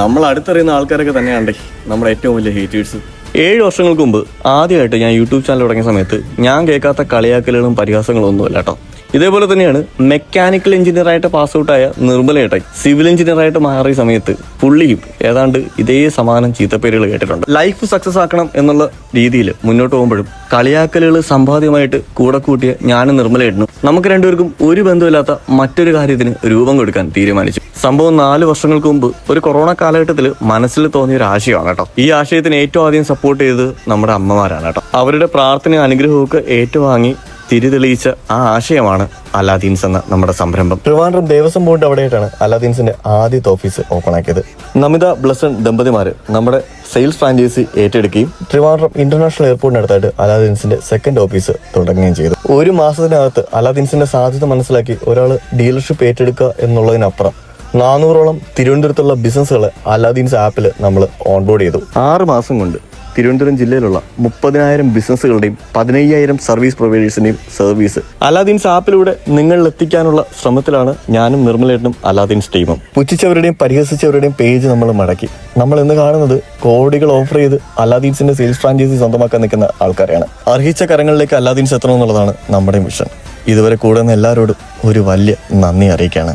നമ്മൾ അടുത്തറിയുന്ന ആൾക്കാരൊക്കെ തന്നെയാണ്ടേ നമ്മുടെ ഏറ്റവും വലിയ ഹേറ്റേഴ്സ്. 7 വർഷങ്ങൾക്ക് മുമ്പ് ആദ്യമായിട്ട് ഞാൻ യൂട്യൂബ് ചാനൽ തുടങ്ങിയ സമയത്ത് ഞാൻ കേൾക്കാത്ത കളിയാക്കലുകളും പരിഹാസങ്ങളും ഒന്നുമില്ല കേട്ടോ. ഇതേപോലെ തന്നെയാണ് മെക്കാനിക്കൽ എഞ്ചിനീയറായിട്ട് പാസ് ഔട്ടായ നിർമ്മലയേട്ടായി സിവിൽ എഞ്ചിനീയറായിട്ട് മാറിയ സമയത്ത് പുള്ളിയും ഏതാണ്ട് ഇതേ സമാനം ചീത്തപ്പേരുകൾ കേട്ടിട്ടുണ്ട്. ലൈഫ് സക്സസ് ആക്കണം എന്നുള്ള രീതിയിൽ മുന്നോട്ട് പോകുമ്പോഴും കളിയാക്കലുകൾ സമ്പാദ്യമായിട്ട് കൂടെ കൂട്ടിയ ഞാനും നിർമ്മലയേട്ടനും നമുക്ക് രണ്ടുപേർക്കും ഒരു ബന്ധമില്ലാത്ത മറ്റൊരു കാര്യത്തിന് രൂപം കൊടുക്കാൻ തീരുമാനിച്ചു. സംഭവം 4 വർഷങ്ങൾക്ക് മുമ്പ് ഒരു കൊറോണ കാലഘട്ടത്തിൽ മനസ്സിൽ തോന്നിയ ഒരു ആശയമാണ് കേട്ടോ. ഈ ആശയത്തിന് ഏറ്റവും ആദ്യം സപ്പോർട്ട് ചെയ്തത് നമ്മുടെ അമ്മമാരാണ് കേട്ടോ. അവരുടെ പ്രാർത്ഥനയും അനുഗ്രഹമൊക്കെ ഏറ്റുവാങ്ങി തിരിതെളിയിച്ച ആ ആശയമാണ് അലാദീൻസ് എന്ന നമ്മുടെ സംരംഭം. ട്രിവാൻഡ്രം ദേവസ്വം ബോർഡ് അവിടെയായിട്ടാണ് അലാദീൻസിന്റെ ആദ്യത്തെ ഓഫീസ് ഓപ്പൺ ആക്കിയത്. നമിത ബ്ലസൺ ദമ്പതിമാര് നമ്മുടെ സെയിൽസ് ഫ്രാഞ്ചൈസി ഏറ്റെടുക്കുകയും ട്രിവാൻഡ്രം ഇന്റർനാഷണൽ എയർപോർട്ടിനടുത്തായിട്ട് അലാദീൻസിന്റെ സെക്കൻഡ് ഓഫീസ് തുടങ്ങുകയും ചെയ്തു. 1 മാസത്തിനകത്ത് അലാദീൻസിന്റെ സാധ്യത മനസ്സിലാക്കി ഒരാൾ ഡീലർഷിപ്പ് ഏറ്റെടുക്കുക എന്നുള്ളതിനപ്പുറം 400ഓളം തിരുവനന്തപുരത്തുള്ള ബിസിനസ്സുകളെ അലാദീൻസ് ആപ്പിൽ നമ്മൾ ഓൺബോർഡ് ചെയ്തു. 6 മാസം കൊണ്ട് തിരുവനന്തപുരം ജില്ലയിലുള്ള 30,000 ബിസിനസ്സുകളുടെയും 15,000 സർവീസ് പ്രൊവൈഡേഴ്സിന്റെയും സർവീസ് അലാദീൻസ് ആപ്പിലൂടെ നിങ്ങളിൽ എത്തിക്കാനുള്ള ശ്രമത്തിലാണ് ഞാനും നിർമ്മലേട്ടനും അലാദീൻസ് ടീമും. പുച്ഛിച്ചവരുടെയും പരിഹസിച്ചവരുടെയും പേജ് നമ്മൾ മടക്കി. നമ്മൾ ഇന്ന് കാണുന്നത് കോടികൾ ഓഫർ ചെയ്ത് അലാദീൻസിന്റെ സെയിൽസ് ഫ്രാഞ്ചൈസി സ്വന്തമാക്കാൻ നിൽക്കുന്ന ആൾക്കാരെയാണ്. അർഹിച്ച കരങ്ങളിലേക്ക് അലാദീൻസ് എത്തണം എന്നുള്ളതാണ് നമ്മുടെ മിഷൻ. ഇതുവരെ കൂടുന്ന എല്ലാവരോടും ഒരു വലിയ നന്ദി അറിയിക്കുകയാണ്.